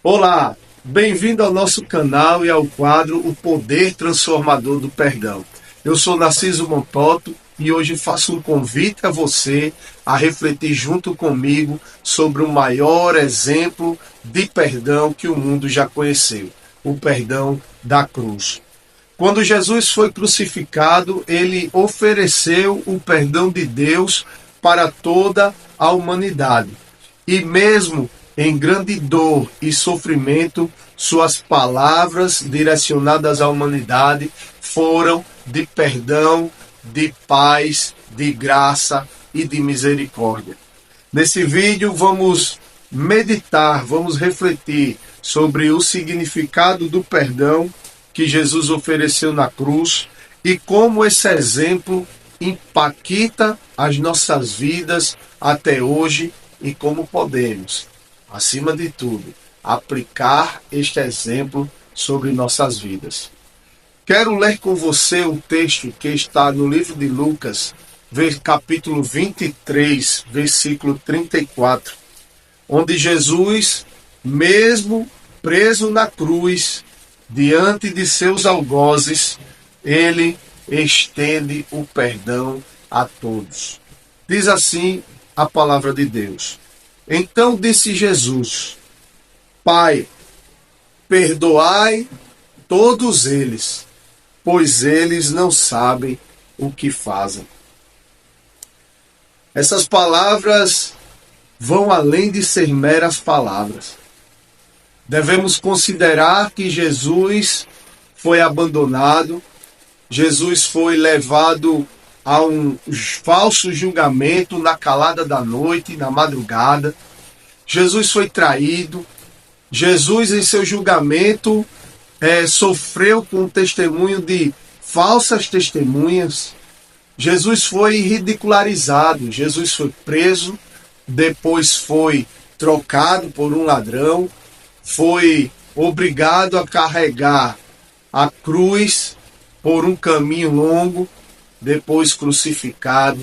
Olá, bem-vindo ao nosso canal e ao quadro O Poder Transformador do Perdão. Eu sou Narciso Monpoto e hoje faço um convite a você a refletir junto comigo sobre o maior exemplo de perdão que o mundo já conheceu, o perdão da cruz. Quando Jesus foi crucificado, ele ofereceu o perdão de Deus para toda a humanidade. E mesmo em grande dor e sofrimento, suas palavras direcionadas à humanidade foram de perdão, de paz, de graça e de misericórdia. Nesse vídeo vamos meditar, vamos refletir sobre o significado do perdão que Jesus ofereceu na cruz e como esse exemplo impacta as nossas vidas até hoje e como podemos, acima de tudo, aplicar este exemplo sobre nossas vidas. Quero ler com você um texto que está no livro de Lucas, capítulo 23, versículo 34, onde Jesus, mesmo preso na cruz, diante de seus algozes, ele estende o perdão a todos. Diz assim a palavra de Deus. Então disse Jesus: Pai, perdoai todos eles, pois eles não sabem o que fazem. Essas palavras vão além de ser meras palavras. Devemos considerar que Jesus foi abandonado, Jesus foi levado a um falso julgamento na calada da noite, na madrugada. Jesus foi traído. Jesus, em seu julgamento, sofreu com o testemunho de falsas testemunhas. Jesus foi ridicularizado. Jesus foi preso, depois foi trocado por um ladrão, foi obrigado a carregar a cruz por um caminho longo, depois crucificado.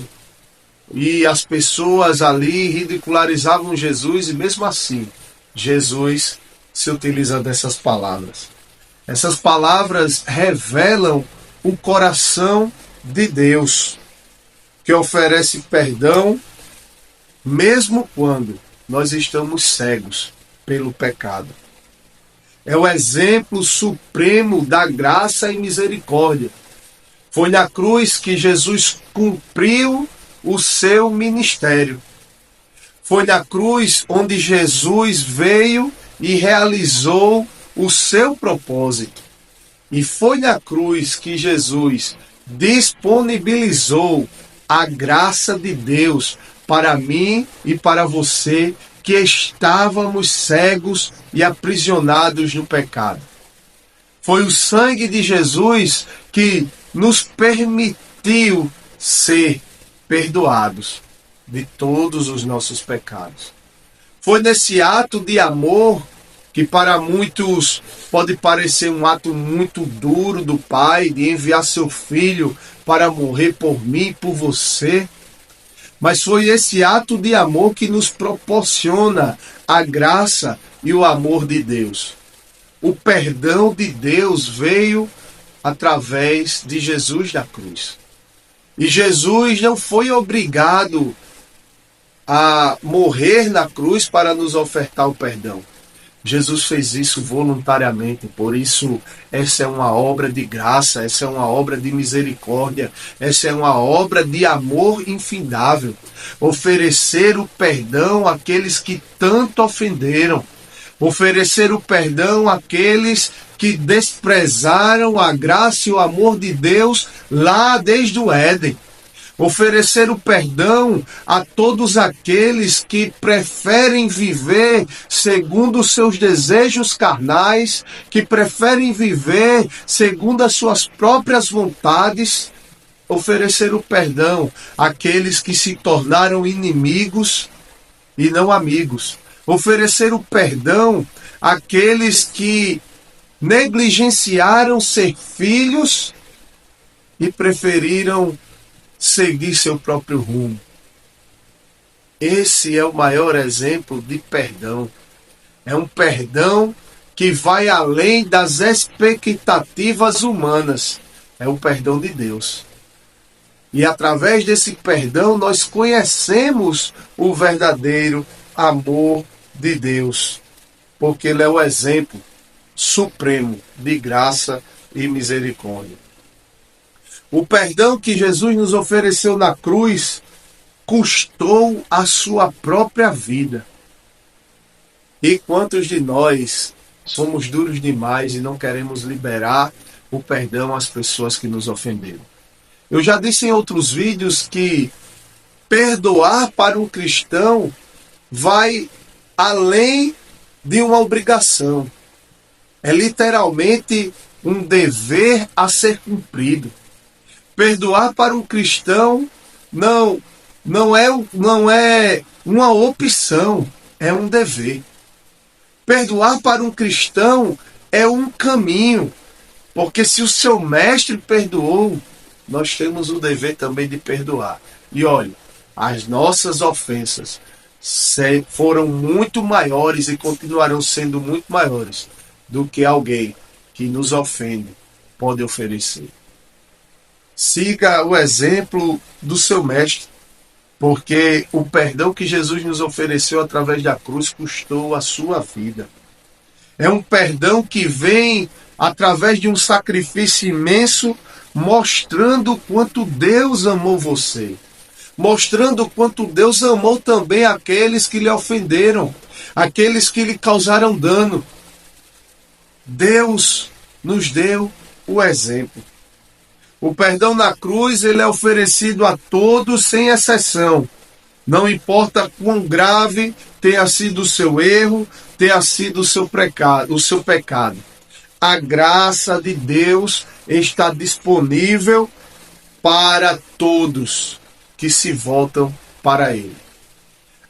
E as pessoas ali ridicularizavam Jesus e mesmo assim, Jesus se utiliza dessas palavras. Essas palavras revelam o coração de Deus, que oferece perdão mesmo quando nós estamos cegos pelo pecado. É o exemplo supremo da graça e misericórdia. Foi na cruz que Jesus cumpriu o seu ministério. Foi na cruz onde Jesus veio e realizou o seu propósito. E foi na cruz que Jesus disponibilizou a graça de Deus para mim e para você, que estávamos cegos e aprisionados no pecado. Foi o sangue de Jesus que nos permitiu ser perdoados de todos os nossos pecados. Foi nesse ato de amor, que para muitos pode parecer um ato muito duro do Pai, de enviar seu Filho para morrer por mim e por você, mas foi esse ato de amor que nos proporciona a graça e o amor de Deus. O perdão de Deus veio através de Jesus na cruz. E Jesus não foi obrigado a morrer na cruz para nos ofertar o perdão. Jesus fez isso voluntariamente, por isso essa é uma obra de graça, essa é uma obra de misericórdia, essa é uma obra de amor infindável. Oferecer o perdão àqueles que tanto ofenderam, oferecer o perdão àqueles que desprezaram a graça e o amor de Deus lá desde o Éden. Oferecer o perdão a todos aqueles que preferem viver segundo os seus desejos carnais, que preferem viver segundo as suas próprias vontades. Oferecer o perdão àqueles que se tornaram inimigos e não amigos. Oferecer o perdão àqueles que negligenciaram ser filhos e preferiram seguir seu próprio rumo. Esse é o maior exemplo de perdão. É um perdão que vai além das expectativas humanas. É o perdão de Deus. E através desse perdão nós conhecemos o verdadeiro amor de Deus, porque Ele é o exemplo supremo de graça e misericórdia. O perdão que Jesus nos ofereceu na cruz custou a sua própria vida. E quantos de nós somos duros demais e não queremos liberar o perdão às pessoas que nos ofenderam? Eu já disse em outros vídeos que perdoar para um cristão vai além de uma obrigação. É literalmente um dever a ser cumprido. Perdoar para um cristão não é uma opção, é um dever. Perdoar para um cristão é um caminho, porque se o seu mestre perdoou, nós temos o dever também de perdoar. E olha, as nossas ofensas foram muito maiores e continuarão sendo muito maiores do que alguém que nos ofende pode oferecer. Siga o exemplo do seu mestre, porque o perdão que Jesus nos ofereceu através da cruz custou a sua vida. É um perdão que vem através de um sacrifício imenso, mostrando o quanto Deus amou você. Mostrando o quanto Deus amou também aqueles que lhe ofenderam, aqueles que lhe causaram dano. Deus nos deu o exemplo. O perdão na cruz, ele é oferecido a todos sem exceção. Não importa quão grave tenha sido o seu erro, tenha sido o seu pecado. A graça de Deus está disponível para todos que se voltam para Ele.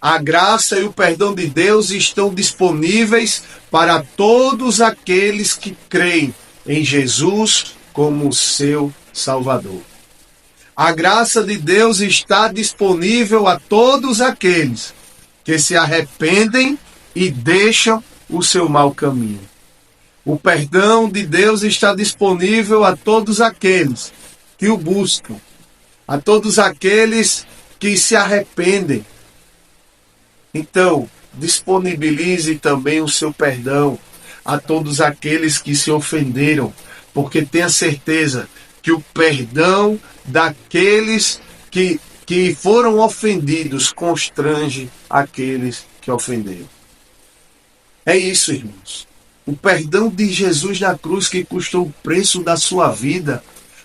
A graça e o perdão de Deus estão disponíveis para todos aqueles que creem em Jesus como seu Salvador. A graça de Deus está disponível a todos aqueles que se arrependem e deixam o seu mau caminho. O perdão de Deus está disponível a todos aqueles que o buscam, a todos aqueles que se arrependem. Então, disponibilize também o seu perdão a todos aqueles que se ofenderam, porque tenha certeza que o perdão daqueles que foram ofendidos constrange aqueles que ofenderam. É isso, irmãos. O perdão de Jesus na cruz, que custou o preço da sua vida,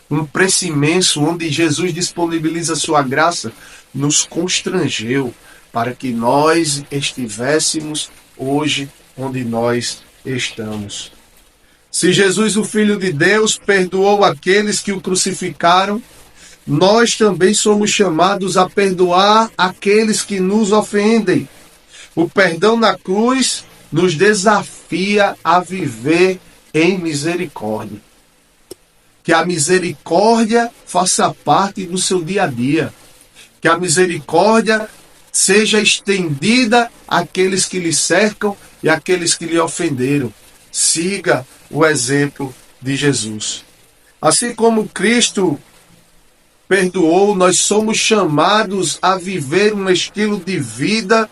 um preço imenso, onde Jesus disponibiliza a sua graça, nos constrangeu para que nós estivéssemos hoje onde nós estamos. Se Jesus, o Filho de Deus, perdoou aqueles que o crucificaram, nós também somos chamados a perdoar aqueles que nos ofendem. O perdão na cruz nos desafia a viver em misericórdia. Que a misericórdia faça parte do seu dia a dia. Que a misericórdia seja estendida àqueles que lhe cercam e àqueles que lhe ofenderam. Siga o exemplo de Jesus. Assim como Cristo perdoou, nós somos chamados a viver um estilo de vida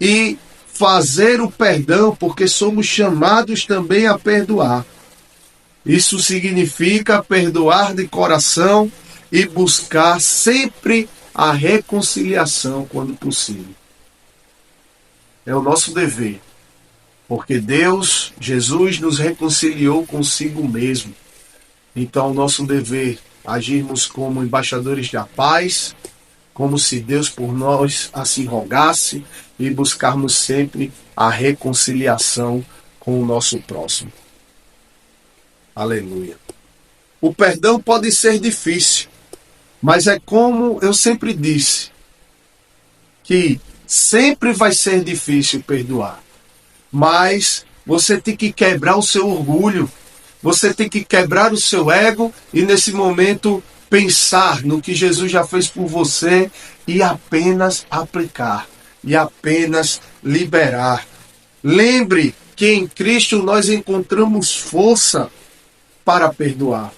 e fazer o perdão, porque somos chamados também a perdoar. Isso significa perdoar de coração e buscar sempre a reconciliação quando possível. É o nosso dever, porque Deus, Jesus, nos reconciliou consigo mesmo. Então, é o nosso dever agirmos como embaixadores da paz, como se Deus por nós assim rogasse, e buscarmos sempre a reconciliação com o nosso próximo. Aleluia. O perdão pode ser difícil, mas é como eu sempre disse, que sempre vai ser difícil perdoar. Mas você tem que quebrar o seu orgulho, você tem que quebrar o seu ego e nesse momento pensar no que Jesus já fez por você e apenas aplicar, e apenas liberar. Lembre que em Cristo nós encontramos força para perdoar,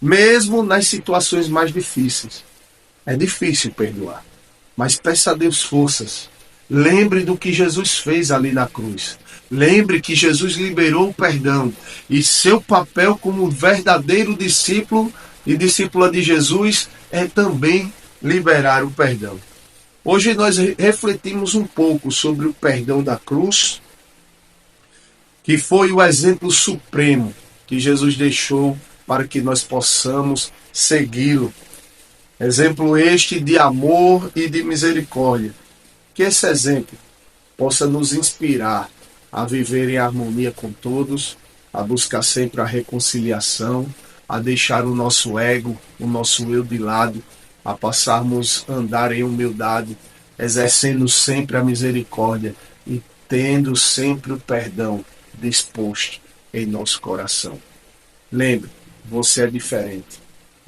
mesmo nas situações mais difíceis. É difícil perdoar, mas peça a Deus forças. Lembre do que Jesus fez ali na cruz. Lembre que Jesus liberou o perdão e seu papel como verdadeiro discípulo e discípula de Jesus é também liberar o perdão. Hoje nós refletimos um pouco sobre o perdão da cruz, que foi o exemplo supremo que Jesus deixou para que nós possamos segui-lo. Exemplo este de amor e de misericórdia. Que esse exemplo possa nos inspirar a viver em harmonia com todos, a buscar sempre a reconciliação, a deixar o nosso ego, o nosso eu de lado, a passarmos a andar em humildade, exercendo sempre a misericórdia e tendo sempre o perdão disposto em nosso coração. Lembre, você é diferente.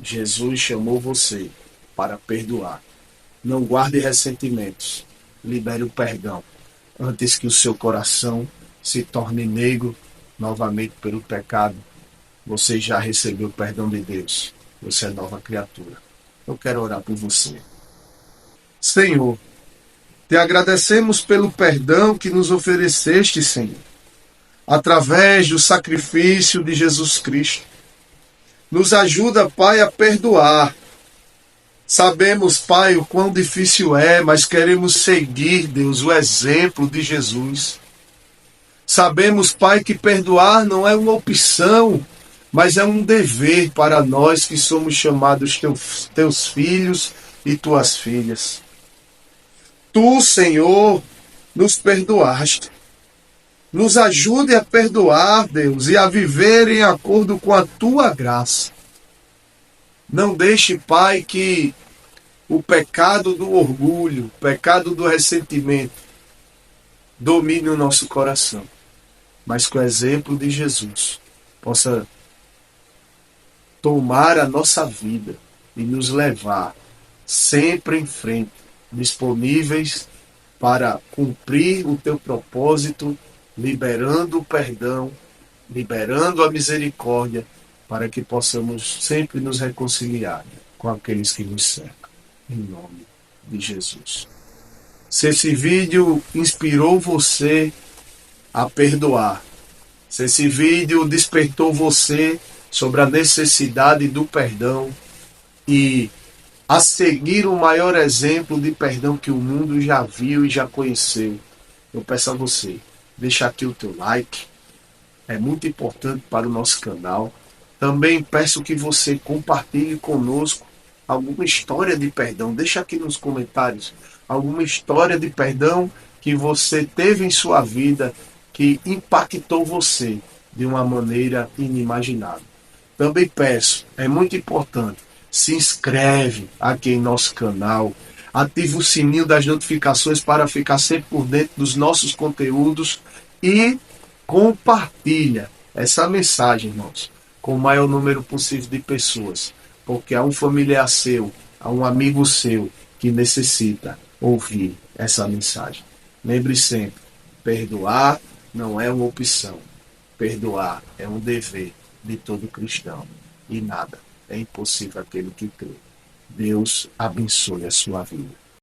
Jesus chamou você para perdoar. Não guarde ressentimentos. Libere o perdão antes que o seu coração se torne negro novamente pelo pecado. Você já recebeu o perdão de Deus. Você é nova criatura. Eu quero orar por você. Senhor, te agradecemos pelo perdão que nos ofereceste, Senhor, através do sacrifício de Jesus Cristo. Nos ajuda, Pai, a perdoar. Sabemos, Pai, o quão difícil é, mas queremos seguir, Deus, o exemplo de Jesus. Sabemos, Pai, que perdoar não é uma opção, mas é um dever para nós que somos chamados teus filhos e tuas filhas. Tu, Senhor, nos perdoaste. Nos ajude a perdoar, Deus, e a viver em acordo com a tua graça. Não deixe, Pai, que o pecado do orgulho, o pecado do ressentimento domine o nosso coração. Mas com o exemplo de Jesus, possa tomar a nossa vida e nos levar sempre em frente, disponíveis para cumprir o teu propósito, liberando o perdão, liberando a misericórdia, para que possamos sempre nos reconciliar com aqueles que nos cercam. Em nome de Jesus. Se esse vídeo inspirou você a perdoar, se esse vídeo despertou você sobre a necessidade do perdão e a seguir o maior exemplo de perdão que o mundo já viu e já conheceu, eu peço a você, deixa aqui o teu like, é muito importante para o nosso canal. Também peço que você compartilhe conosco alguma história de perdão. Deixa aqui nos comentários alguma história de perdão que você teve em sua vida que impactou você de uma maneira inimaginável. Também peço, é muito importante, se inscreve aqui em nosso canal, ative o sininho das notificações para ficar sempre por dentro dos nossos conteúdos e compartilha essa mensagem, irmãos, com o maior número possível de pessoas, porque há um familiar seu, há um amigo seu que necessita ouvir essa mensagem. Lembre sempre, perdoar não é uma opção, perdoar é um dever de todo cristão e nada é impossível àquele que crê. Deus abençoe a sua vida.